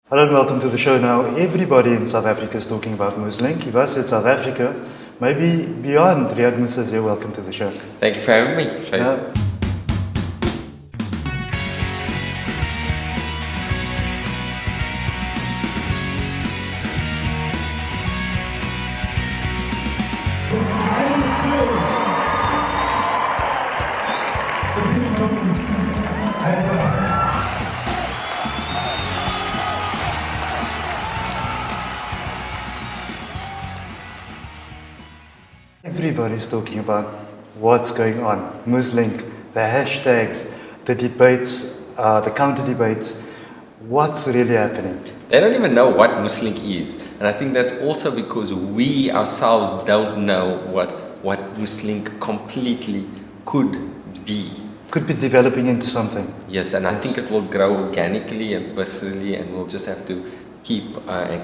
Hello and welcome to the show. Now, everybody in South Africa is talking about Musink. If I said South Africa, maybe beyond, Riaad Moosa is here. Welcome to the show. Thank you for having me, Faizal. Everybody's talking about what's going on. Musink, the hashtags, the debates, the counter debates. What's really happening? They don't even know what Musink is. And I think that's also because we ourselves don't know what Musink completely could be. Could be developing into something. Yes, and I think it will grow organically and viscerally, and we'll just have to keep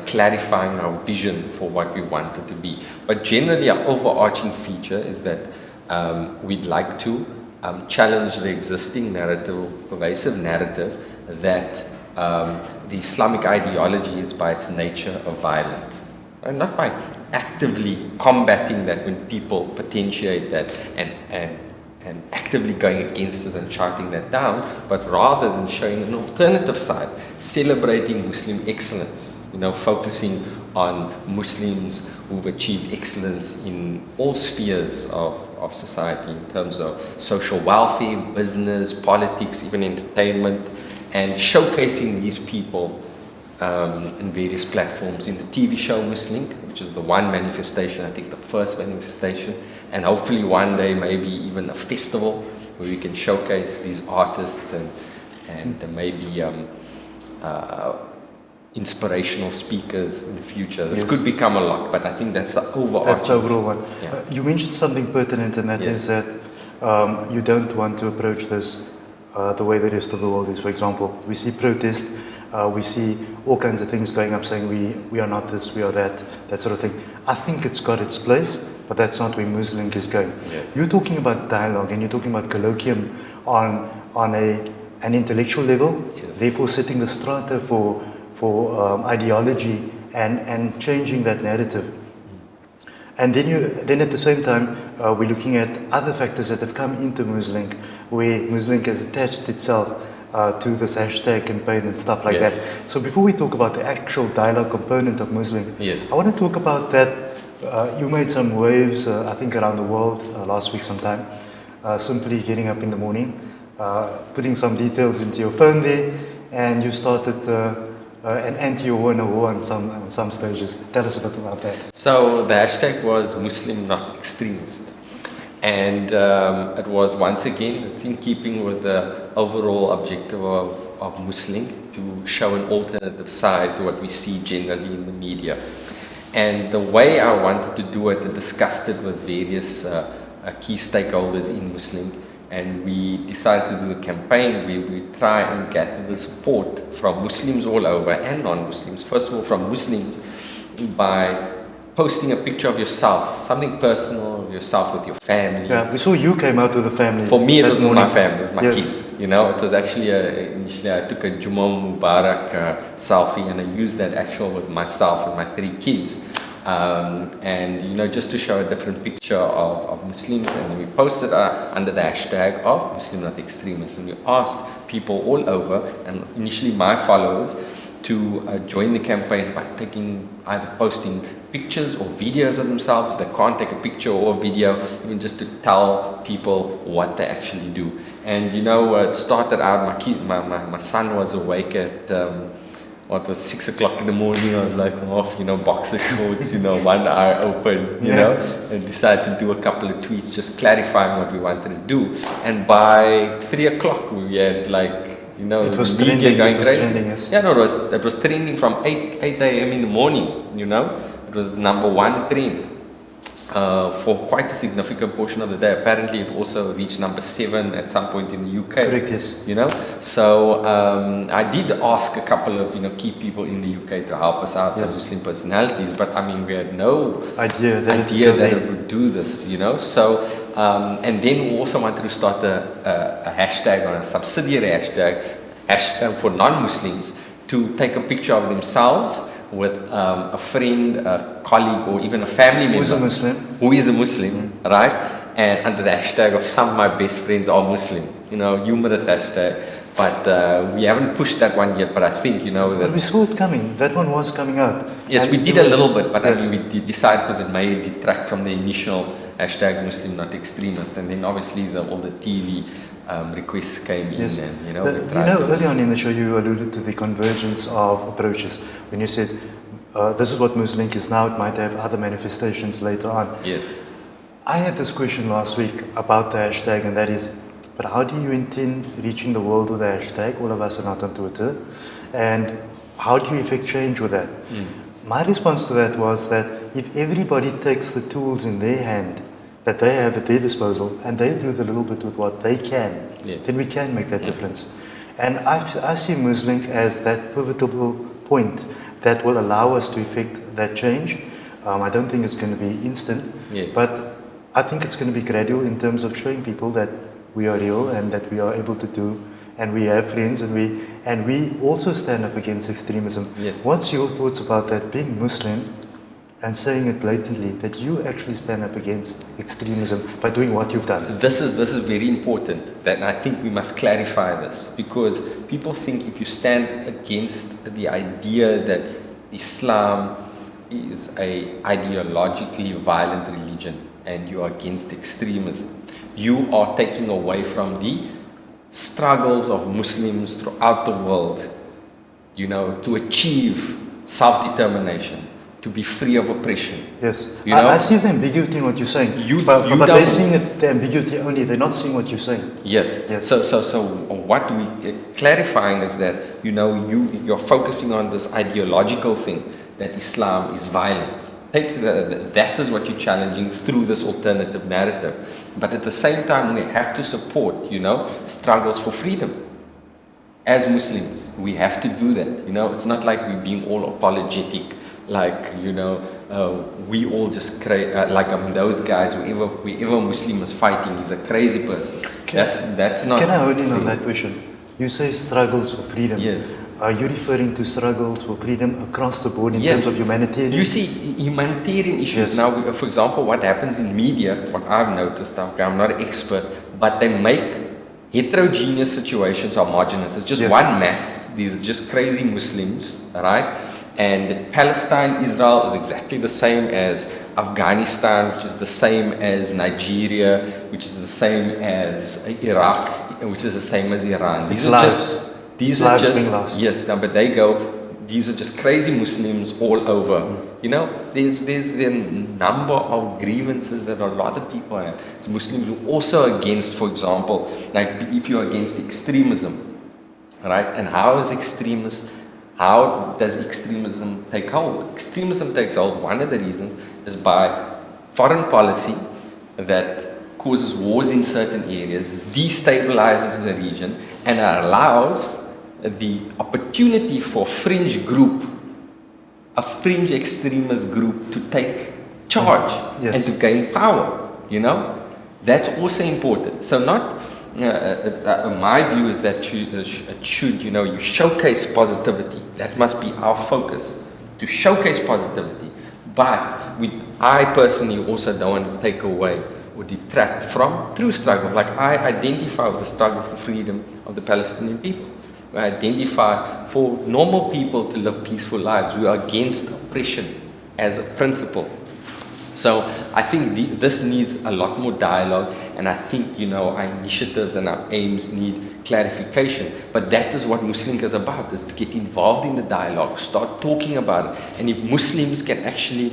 clarifying our vision for what we want it to be. But generally, our overarching feature is that we'd like to challenge the existing narrative, pervasive narrative, that the Islamic ideology is by its nature a violent. And not by actively combating that when people potentiate that and actively going against it and shouting that down, but rather than showing an alternative side, celebrating Muslim excellence, focusing on Muslims who've achieved excellence in all spheres of society in terms of social welfare, business, politics, even entertainment, and showcasing these people in various platforms. In the TV show Musink, which is the one manifestation, I think the first manifestation, and hopefully one day maybe even a festival where we can showcase these artists and maybe inspirational speakers in the future. This could become a lot, but I think that's the overarching. That's the overall one. Yeah. You mentioned something pertinent, and that is that you don't want to approach this the way the rest of the world is. For example, we see protests, we see all kinds of things going up saying we are not this, we are that sort of thing. I think it's got its place, but that's not where Musink is going. Yes. You're talking about dialogue and you're talking about colloquium on an intellectual level, therefore setting the strata for ideology and changing that narrative. And then at the same time, we're looking at other factors that have come into Musink, where Musink has attached itself to this hashtag campaign and stuff like that. So before we talk about the actual dialogue component of Musink, I want to talk about that. You made some waves, I think, around the world last week sometime, simply getting up in the morning, putting some details into your phone there, and you started an anti-war and a war on some stages. Tell us a bit about that. So the hashtag was Muslim not extremist. And it was, once again, it's in keeping with the overall objective of Musink to show an alternative side to what we see generally in the media. And the way I wanted to do it, I discussed it with various key stakeholders in Musink, and we decided to do a campaign where we try and gather the support from Muslims all over and non-Muslims. First of all, from Muslims, by posting a picture of yourself, something personal of yourself with your family. Yeah, we saw you came out with a family. For me, it was with my family, with my kids. It was actually, initially I took a Jummah Mubarak selfie, and I used that with myself and my 3 kids. And just to show a different picture of Muslims, and then we posted under the hashtag of Muslim not extremists, and we asked people all over, and initially my followers, to join the campaign by either posting pictures or videos of themselves. If they can't take a picture or a video, even just to tell people what they actually do. And it started out, my son was awake at it was 6 o'clock in the morning. I was like off, boxer shorts, one eye open, and decided to do a couple of tweets just clarifying what we wanted to do. And by 3 o'clock we had it was the media trending, going crazy. Trending, yes. Yeah, no, it was trending from 8 a.m. in the morning, It was #1 trend for quite a significant portion of the day. Apparently it also reached #7 at some point in the UK. Correct, yes. So I did ask a couple of key people in the UK to help us out, some Muslim personalities, but we had no idea that it would do this, So and then we also wanted to start a hashtag, or a subsidiary hashtag for non-Muslims, to take a picture of themselves with a friend, a colleague, or even a family member who is a Muslim, right? And under the hashtag of some of my best friends are Muslim, humorous hashtag. But we haven't pushed that one yet. But I think that we saw it coming. That one was coming out. Yes, and we did a little bit, but yes. I mean, we decided because it may detract from the initial hashtag Muslim not extremist, and then obviously all the TV requests came yes. in, and early on in the show you alluded to the convergence of approaches when you said this is what Musink is now. It might have other manifestations later on. Yes. I had this question last week about the hashtag, and that is, but how do you intend reaching the world with the hashtag? All of us are not on Twitter, and how do you effect change with that? My response to that was that if everybody takes the tools in their hand that they have at their disposal and they do the little bit with what they can, yes. then we can make that difference. And I see Musink as that pivotal point that will allow us to effect that change. I don't think it's going to be instant, yes. but I think it's going to be gradual in terms of showing people that we are real and that we are able to do, and we have friends, and we also stand up against extremism. Yes. What's your thoughts about that, being Muslim and saying it blatantly, that you actually stand up against extremism by doing what you've done? This is very important, that I think we must clarify this, because people think if you stand against the idea that Islam is a ideologically violent religion and you are against extremism, you are taking away from the struggles of Muslims throughout the world, to achieve self-determination, to be free of oppression. Yes, I see the ambiguity in what you're saying, but they're seeing the ambiguity only, they're not seeing what you're saying. Yes, yes. So what we clarifying is that, you're focusing on this ideological thing, that Islam is violent. That is what you're challenging through this alternative narrative. But at the same time, we have to support, struggles for freedom. As Muslims, we have to do that. It's not like we're being all apologetic, like, we all just those guys, whoever Muslim is fighting is a crazy person. That's not. Can I hone in on that question? You say struggles for freedom. Yes. Are you referring to struggles for freedom across the board in terms of humanitarian? You see, humanitarian issues. Yes. Now, for example, what happens in media, what I've noticed, I'm not an expert, but they make heterogeneous situations homogeneous. It's just one mass. These are just crazy Muslims, right? And Palestine, Israel is exactly the same as Afghanistan, which is the same as Nigeria, which is the same as Iraq, which is the same as Iran. These are just yes. Now, but they go. These are just crazy Muslims all over. There's a number of grievances that a lot of people have. So Muslims are also against, for example, like if you're against extremism, right? And how does extremism take hold? Extremism takes hold. One of the reasons is by foreign policy that causes wars in certain areas, destabilizes the region, and allows the opportunity for a fringe extremist group to take charge and to gain power. That's also important. So my view is that it should, you showcase positivity. That must be our focus, to showcase positivity. But I personally also don't want to take away or detract from true struggles. Like I identify with the struggle for freedom of the Palestinian people. I identify for normal people to live peaceful lives. We are against oppression as a principle. So I think this needs a lot more dialogue, and I think our initiatives and our aims need clarification. But that is what Musink is about: is to get involved in the dialogue, start talking about it, and if Muslims can actually,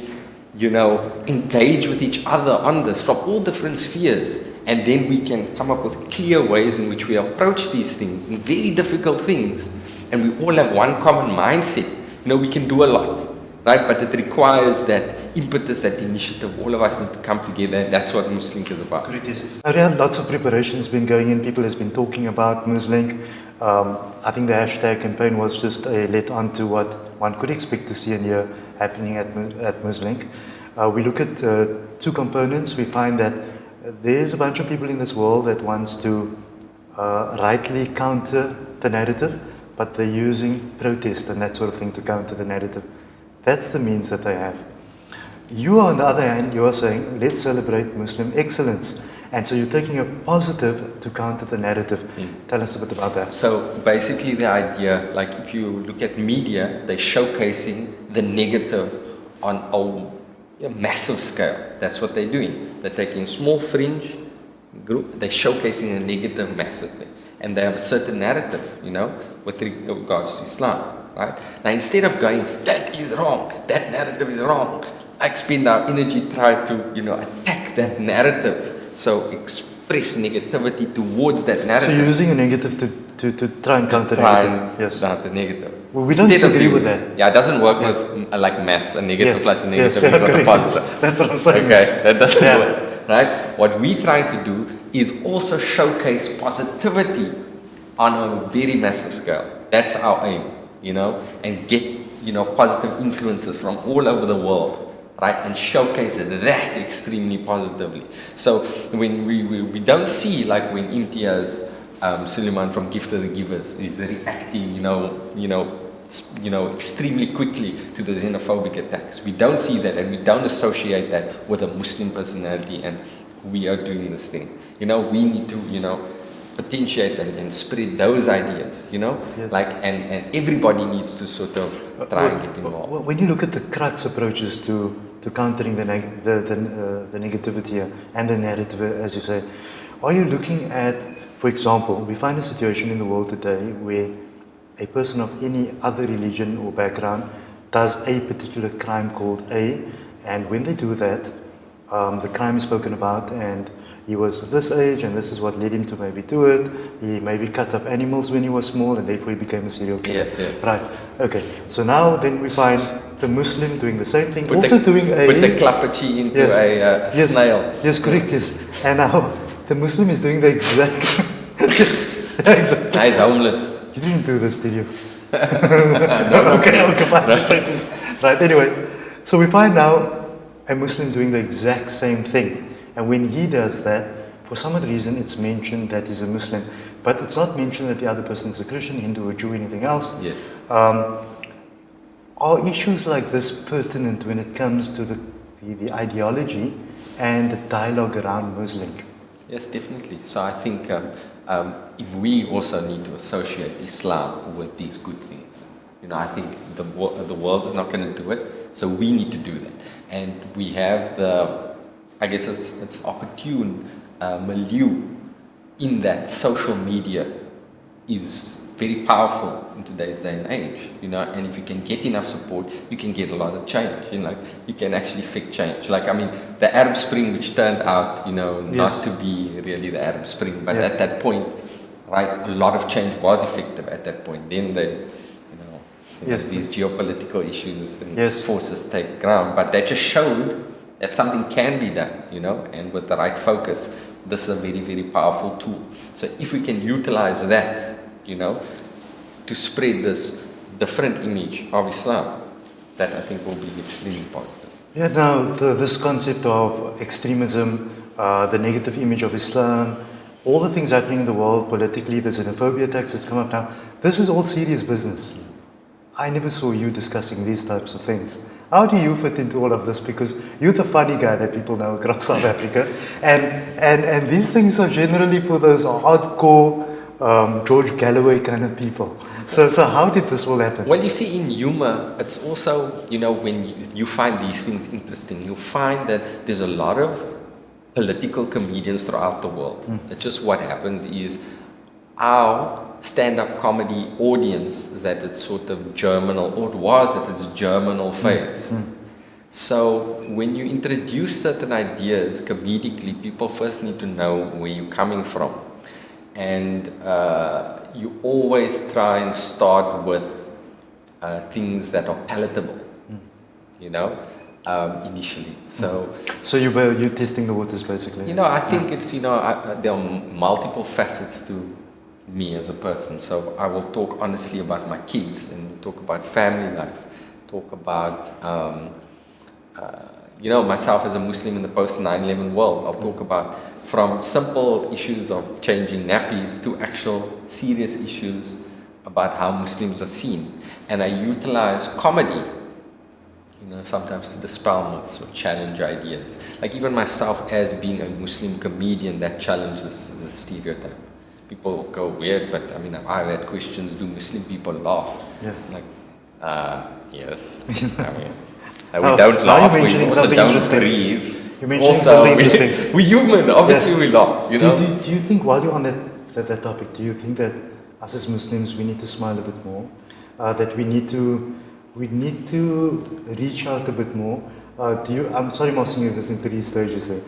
engage with each other on this from all different spheres, and then we can come up with clear ways in which we approach these things, and very difficult things, and we all have one common mindset. We can do a lot, right? But it requires that impetus, that initiative. All of us need to come together, and that's what Musink is about. Riaad, lots of preparation has been going in. People has been talking about Musink. I think the hashtag campaign was just a let on to what one could expect to see and hear happening at Musink. We look at two components. We find that there's a bunch of people in this world that wants to rightly counter the narrative, but they're using protest and that sort of thing to counter the narrative. That's the means that they have. You, on the other hand, you are saying, let's celebrate Muslim excellence. And so you're taking a positive to counter the narrative. Tell us a bit about that. So basically the idea, like if you look at media, they're showcasing the negative on a massive scale. That's what they're doing. They're taking small fringe group, they're showcasing the negative massively. And they have a certain narrative, with regards to Islam, right? Now instead of going, that is wrong, that narrative is wrong, I expend our energy try to, attack that narrative. So express negativity towards that narrative. So you're using a negative to try and counter negative. Yes. The negative. Well, we don't disagree with that. Yeah, it doesn't work with like maths. A negative plus a negative yes, equals a positive. That's what I'm saying. Okay, that doesn't work. Right? What we're trying to do is also showcase positivity on a very massive scale. That's our aim, and get, positive influences from all over the world. Right, and showcase that extremely positively. So when we don't see, like when Imtiaz Suleiman from Gift of the Givers is reacting, extremely quickly to the xenophobic attacks. We don't see that, and we don't associate that with a Muslim personality, and we are doing this thing. We need to, potentiate and spread those ideas, Yes. and everybody needs to sort of try and get involved. When you look at the crux approaches to countering the negativity and the narrative, as you say, are you looking at, for example, we find a situation in the world today where a person of any other religion or background does a particular crime called A, and when they do that, the crime is spoken about, and he was this age and this is what led him to maybe do it. He maybe cut up animals when he was small and therefore he became a serial killer. Yes. Right. Okay. So now then we find the Muslim doing the same thing. Put also the, doing a... Put the klappertjie into a snail. Yes, correct, yes. And now the Muslim is doing the exact... exactly. He's homeless. You didn't do this, did you? No. Okay, fine. Right, anyway. So we find now a Muslim doing the exact same thing. And when he does that, for some odd reason, it's mentioned that he's a Muslim, but it's not mentioned that the other person is a Christian, Hindu, or Jew, anything else. Yes. Are issues like this pertinent when it comes to the ideology and the dialogue around Muslim? Yes, definitely. So I think if we also need to associate Islam with these good things, I think the world is not going to do it, so we need to do that. And we have I guess it's opportune milieu in that social media is very powerful in today's day and age, and if you can get enough support, you can get a lot of change, you can actually affect change. The Arab Spring, which turned out, not to be really the Arab Spring, but at that point, right, a lot of change was effective at that point. Then these geopolitical issues and forces take ground, but that just showed that something can be done, and with the right focus, this is a very, very powerful tool. So if we can utilize that, to spread this different image of Islam, that I think will be extremely positive. Yeah, now this concept of extremism, the negative image of Islam, all the things happening in the world politically, the xenophobia attacks that's come up now, this is all serious business. I never saw you discussing these types of things. How do you fit into all of this? Because you're the funny guy that people know across South Africa. And these things are generally for those hardcore George Galloway kind of people. So how did this all happen? Well, you see, in humor, it's also, when you find these things interesting, you find that there's a lot of political comedians throughout the world. It's just what happens is our stand-up comedy audience is at its sort of germinal, or it was at its germinal phase. So when you introduce certain ideas comedically, people first need to know where you're coming from. And you always try and start with things that are palatable, initially. So you're testing the waters, basically. I think it's, there are multiple facets to me as a person. So I will talk honestly about my kids and talk about family life, talk about, myself as a Muslim in the post 9/11 world. I'll talk about from simple issues of changing nappies to actual serious issues about how Muslims are seen. And I utilize comedy, sometimes to dispel myths or challenge ideas. Like even myself as being a Muslim comedian, that challenges the stereotype. People go weird, but I mean, I've had questions, do Muslim people laugh? Yeah. Like, yes. I mean, we don't laugh, we also don't breathe. You mentioned something interesting. We're human, obviously we laugh, Do you think, while you're on that topic, do you think that us as Muslims, we need to smile a bit more? That we need to reach out a bit more? I'm sorry I'm asking you this in 3 stages there.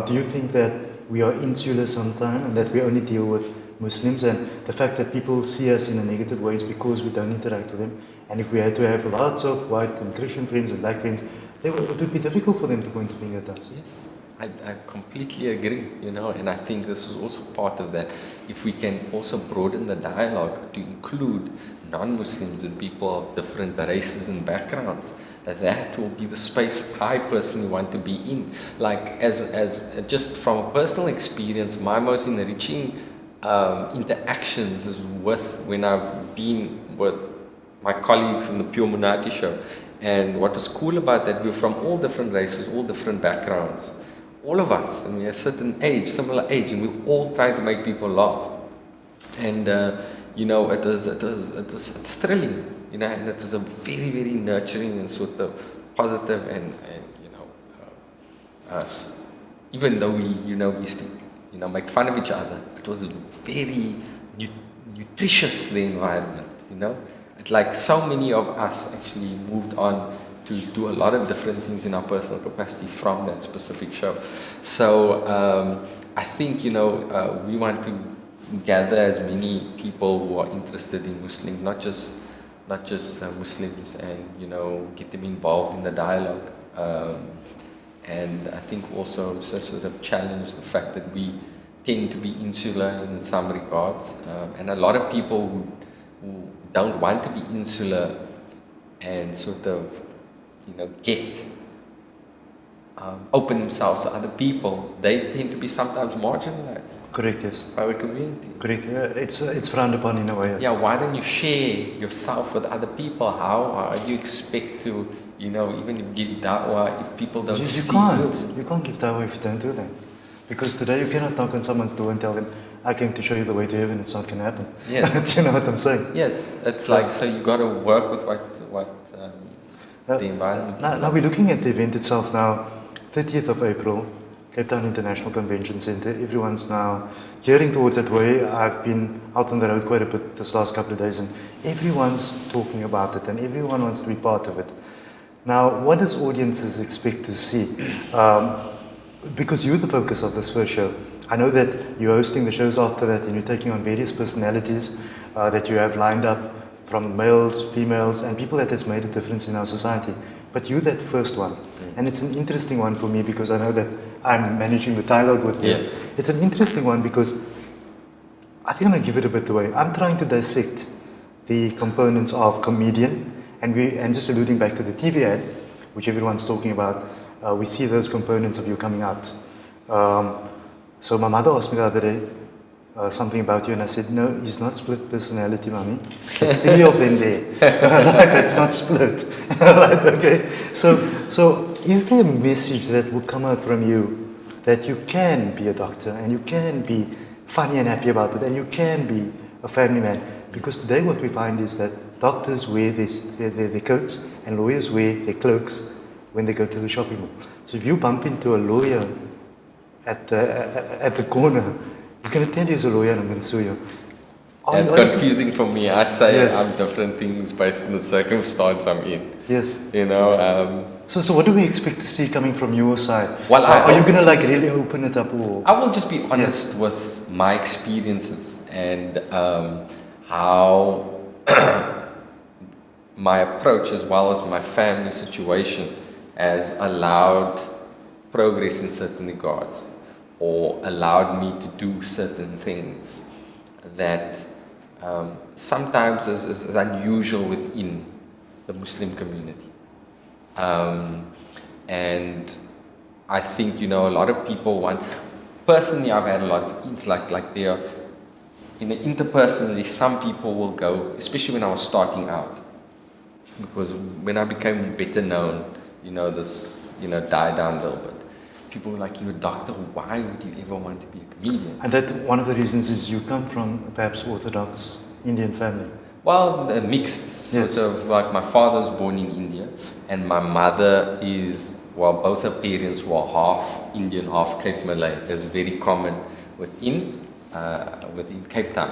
Do you think that we are insular sometimes and that we only deal with Muslims, and the fact that people see us in a negative way is because we don't interact with them? And if we had to have lots of white and Christian friends and black friends, it would be difficult for them to point a finger at us. Yes, I completely agree, and I think this is also part of that. If we can also broaden the dialogue to include non-Muslims and people of different races and backgrounds, that will be the space I personally want to be in. Like as just from a personal experience, my most enriching interactions is when I've been with my colleagues in the Pure Munati show. And what was cool about that, we're from all different races, all different backgrounds, all of us, and we're a certain age, similar age, and we're all trying to make people laugh. And it's thrilling, and it was a very, very nurturing and sort of positive and even though we used to make fun of each other, it was a very nutritious environment. It's like so many of us actually moved on to do a lot of different things in our personal capacity from that specific show. So I think we want to gather as many people who are interested in Muslim, not just Muslims, and get them involved in the dialogue. And I think also sort of challenge the fact that we tend to be insular in some regards, and a lot of people who don't want to be insular and sort of open themselves to other people, they tend to be sometimes marginalized. Correct, yes. By the community. Correct, it's frowned upon in a way. Yes. Yeah, why don't you share yourself with other people? How you expect to, even give da'wah if people don't see you? You can't give da'wah if you don't do that. Because today you cannot knock on someone's door and tell them, I came to show you the way to heaven, it's not going to happen. Yes. Do you know what I'm saying? Yes, it's like, so you got to work with what the environment. Now we're looking at the event itself now, 30th of April, Cape Town International Convention Centre. Everyone's now gearing towards that way. I've been out on the road quite a bit this last couple of days, and everyone's talking about it and everyone wants to be part of it. Now, what does audiences expect to see? Because you're the focus of this first show. I know that you're hosting the shows after that and you're taking on various personalities that you have lined up, from males, females, and people that has made a difference in our society. But you're that first one. And it's an interesting one for me because I know that I'm managing the dialogue with you. Yes. It's an interesting one because I think I'm going to give it a bit away. I'm trying to dissect the components of comedian, and just alluding back to the TV ad, which everyone's talking about, we see those components of you coming out. So my mother asked me the other day something about you, and I said, no, he's not split personality, mommy. There's 3 of them there. Like, it's not split. Like, okay. So is there a message that will come out from you that you can be a doctor and you can be funny and happy about it and you can be a family man? Because today what we find is that doctors wear their coats and lawyers wear their cloaks when they go to the shopping mall. So if you bump into a lawyer at the corner, he's going to tell you he's a lawyer and I'm going to sue you. It's confusing for me. I say Yes. I'm different things based on the circumstance I'm in. Yes. So what do we expect to see coming from your side? Well, are you going to really open it up? Or? I will just be honest with my experiences and how my approach as well as my family situation has allowed progress in certain regards or allowed me to do certain things that sometimes is unusual within the Muslim community. And I think, a lot of people want, personally I've had a lot of things like there are interpersonally, some people will go, especially when I was starting out, because when I became better known, this, died down a little bit. People were like, "You're a doctor, why would you ever want to be a comedian?" And that one of the reasons is you come from perhaps Orthodox Indian family. Well, mixed, sort of, like my father was born in India, and my mother is, both her parents were half Indian, half Cape Malay. That's very common within Cape Town.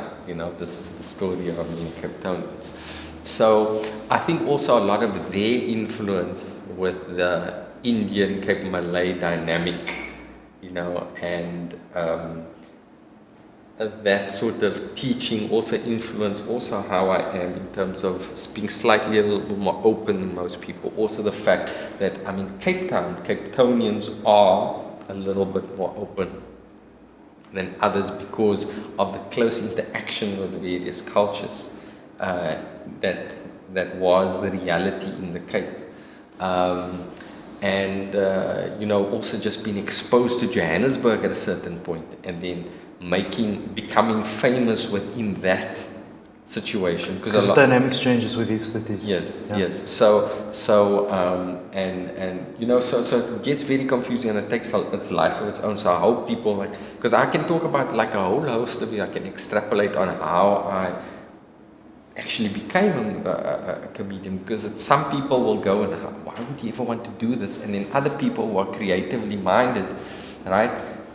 This is the story of me in Cape Town. So I think also a lot of their influence with the Indian Cape Malay dynamic, and that sort of teaching also influenced also how I am in terms of being slightly a little bit more open than most people. Also the fact that I'm in Cape Town, Cape Townians are a little bit more open than others because of the close interaction with various cultures. That was the reality in the Cape. Also just being exposed to Johannesburg at a certain point, and then becoming famous within that situation. Because the dynamics changes with each cities. Yes, yes. So it gets very confusing, and it takes its life of its own. So I hope people because I can talk about like a whole host of it. I can extrapolate on how I actually became a comedian, because some people will go and why would you ever want to do this, and then other people who are creatively minded, right,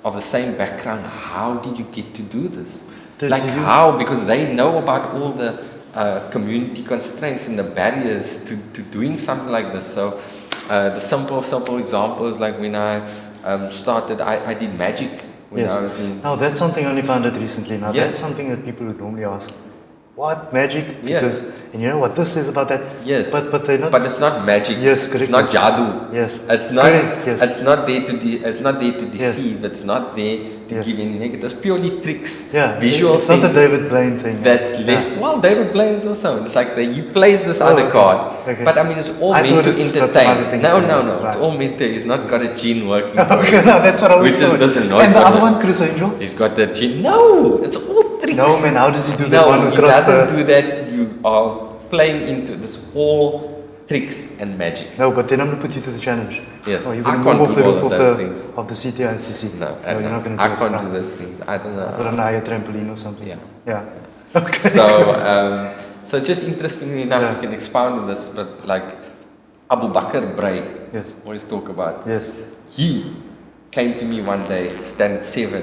of the same background, how did you get to do this? How? Because they know about all the community constraints and the barriers to doing something like this. So the simple example is like when I started, I did magic when I was in... Now that's something I only found out recently. Now Yes. that's something that people would normally ask. What? Magic? Yes. Because, and you know what this is about that? Yes. But they're not... But it's not magic. Yes, correct. It's not jadoo. Yes. It's not. Correct, yes. It's not there to. It's not there to Yes. deceive. It's not there to Yes. give any negative. It's purely tricks. Yeah. Visual It's things. not the David Blaine thing. That's less. Yeah. Well, David Blaine is also. It's like he plays this other okay. card. Okay. But I mean, it's all I meant thought to it's got some other entertain. things No, to no, do. no. It's Right. all meant to. He's not got a gene working. Okay, no, that's what I was Which is saying. that's no. And the other one, Chris Angel? He's got the gene. No, it's all tricks. No, man, how does he do that No, one he across doesn't the... do that. You are playing into this all tricks and magic. No, but then I'm going to put you to the challenge. Yes, Oh, you're I going to can't move off do the all roof of of those the, things. of the CTICC. No, you're not going to I do it. can't No. do those things. I don't I thought know. I'm higher trampoline or something. Yeah. Yeah. Okay. So just interestingly enough, Yeah. we can expound on this, but like Abu Bakr Bray, Yes. always talk about. Yes. He came to me one day, Standard 7,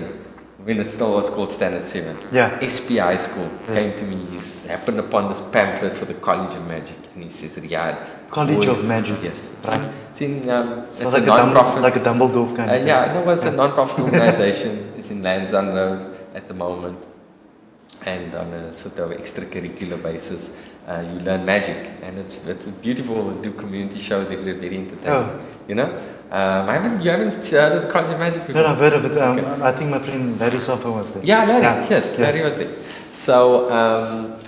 when it still was called Standard 7. Yeah. SPI school Yes. came to me. He's happened upon this pamphlet for the College of Magic, and he says, Riaad. College of Magic. Yes. Right. It's in, So it's like a non-profit. like a Dumbledore kind of thing. Yeah, no, it's a non-profit organization. It's in Lansdowne Road at the moment. And on a sort of extracurricular basis, you learn magic, and it's beautiful to do community shows every day, very entertaining. Oh. You know, you haven't heard of the College of Magic before? No, I've heard of it. Okay. I think my friend Larry Soffer was there. Yeah, Larry. Yeah. Yes, Larry was there. So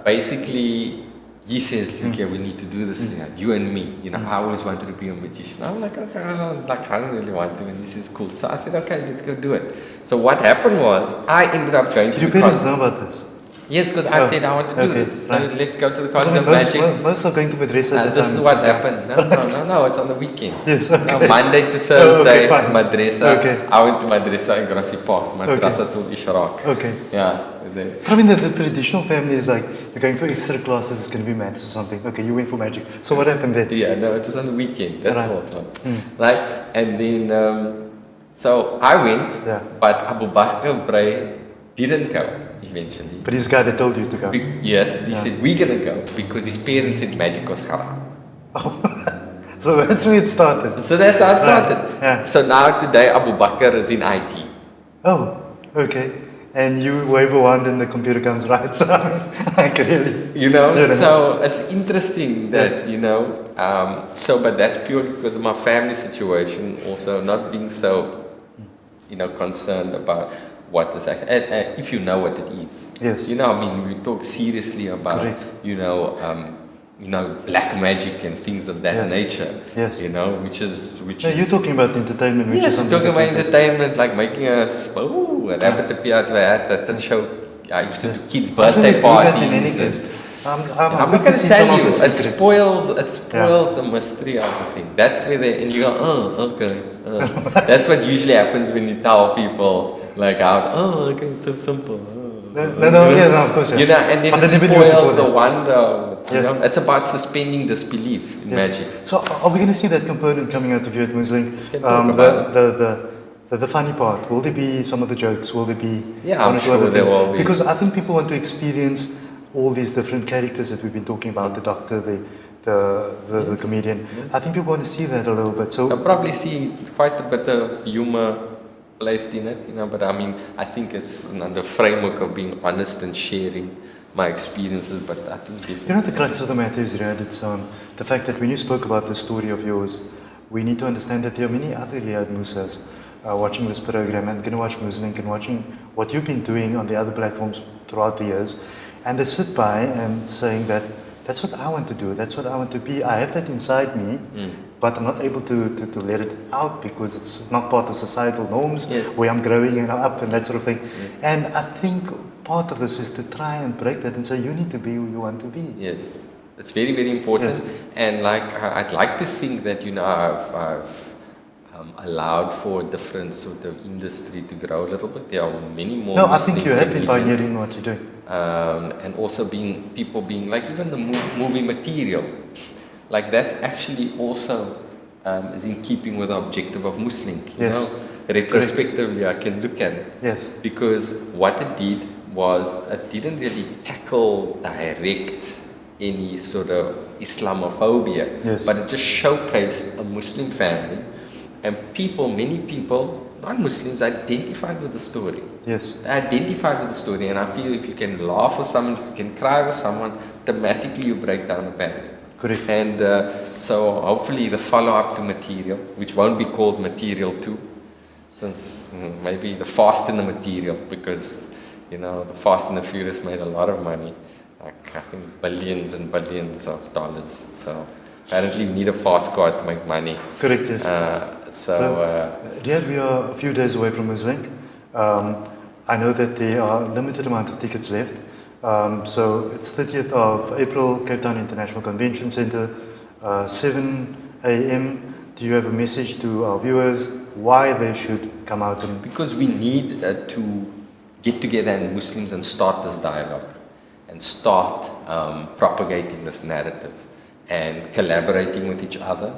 basically, he says, "Look, we need to do this. You and me. You know, I always wanted to be a magician." I'm like, "Okay, I don't really want to." And this is cool. So I said, "Okay, let's go do it." So what happened was, I ended up going Did to your the parents college. know about this? Yes, because I Oh, said I want to do okay, this. So right. let's go to the I College mean, of Magic. most are going to madrasa at the This is time, what so- happened. No, it's on the weekend. Yes, okay. No, Monday to Thursday, fine. madrasa. Okay. I went to madrasa in Grassy Park, madrasa to Ishraq. Okay. Yeah. then- I mean, the traditional family is like, you're going for extra classes, it's going to be maths or something. Okay, you went for magic. So what happened then? Yeah, no, it was on the weekend. That's Right. all it was. Right? And then, so I went, Yeah. but Abu Bakr Bray didn't go eventually. But this guy that told you to go. Yes, he Yeah. said, we're going to go because his parents said magic was haram. So that's where it started. So that's how it started. Yeah. So now today Abu Bakr is in IT. Oh, okay. And you wave a wand and the computer comes right. So I can really. You know, Yeah. so it's interesting that, Yes. you know, but that's purely because of my family situation, also not being so, you know, concerned about what is actually, if you know what it is. Yes. You know, I mean, we talk seriously about, Correct. you know, black magic and things of that Yes. nature. Yes. Which is You're talking about entertainment, which yes, is you're something talking about different. entertainment, like making a rabbit appear to that show. I used to do kids' How do they birthday do that in any parties. case? I'm I'm good not to going see to tell some you. of the It secrets. spoils the mystery of the thing. That's where and you go, oh, okay. That's what usually happens when you tell people like out. Oh, okay, it's so simple. No, of course. Yeah. And then But it they never do it before spoils the that. wonder. Yes. It's about suspending disbelief in magic. So are we going to see that component coming out of you at Musink? can talk about The funny part, will there be some of the jokes? Will there be Yeah, one I'm or two sure other there things? will be. Because I think people want to experience all these different characters that we've been talking about, the doctor, the comedian. I think people want to see that a little bit. So I'll probably see quite a bit of humor placed in it, but I mean, I think it's under the framework of being honest and sharing my experiences, but I think definitely. the crux of the matter is, Riaad, it's the fact that when you spoke about the story of yours, we need to understand that there are many other Riaad Moosas watching this program and going to watch Musink and watching what you've been doing on the other platforms throughout the years, and they sit by and saying that that's what I want to do, that's what I want to be, I have that inside me, but I'm not able to let it out because it's not part of societal norms where I'm growing and up and that sort of thing. And I think part of this is to try and break that and say you need to be who you want to be. Yes, it's very, very important. Yes. And I'd like to think that I've allowed for a different sort of industry to grow a little bit. There are many more. No, I think you have been comedians. pioneering what you're doing. And also people being like even the movie material, like that's actually also is in keeping with the objective of Musink. Retrospectively, I can look at it. Yes. Because what it did was it didn't really tackle direct any sort of Islamophobia, Yes. but it just showcased a Muslim family, and many people, non-Muslims, identified with the story. Yes. They identified with the story, and I feel if you can laugh with someone, if you can cry with someone, automatically you break down the barrier. Correct. And so hopefully the follow-up to Material, which won't be called Material 2, since maybe the Fast and the Material, because the Fast and the Furious made a lot of money, like I think billions and billions of dollars. So apparently you need a fast car to make money. Correct, yes. So, we are a few days away from Musink. I know that there are a limited amount of tickets left. So it's 30th of April, Cape Town International Convention Centre, 7 a.m. Do you have a message to our viewers why they should come out? Because we need to get together as Muslims and start this dialogue and start propagating this narrative and collaborating with each other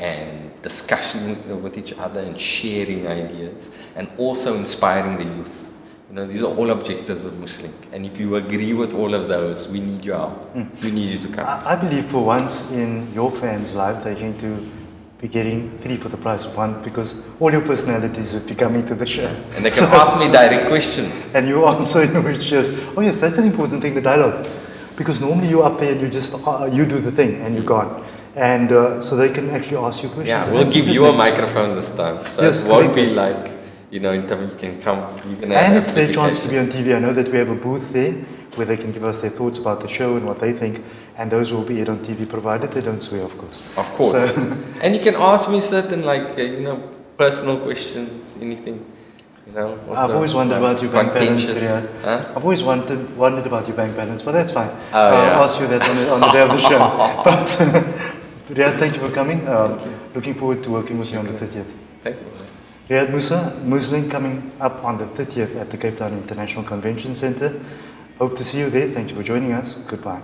and discussing with each other and sharing ideas and also inspiring the youth. These are all objectives of Muslim. And if you agree with all of those, we need your help. We need you to come. I believe for once in your fans' life, they're going to be getting 3 for the price of 1 because all your personalities will be coming to the show. And they can ask me direct questions. And you answer in which just, oh yes, that's an important thing, the dialogue. Because normally you're up there and you just, you do the thing and you're gone. And so they can actually ask you questions. Yeah, we'll give you a microphone this time. So yes, it won't be like, in terms you can come. And it's their chance to be on TV. I know that we have a booth there where they can give us their thoughts about the show and what they think. And those will be aired on TV, provided they don't swear, of course. Of course. So, and you can ask me certain, personal questions, anything. I've always wondered about your bank balance, Riaad. Huh? I've always wondered about your bank balance, but that's fine. I'll ask you that on the day of the show. But Riaad, thank you for coming. Looking forward to working with you on the 30th. Thank you. Riaad Moosa, Musink coming up on the 30th at the Cape Town International Convention Centre. Hope to see you there. Thank you for joining us. Goodbye.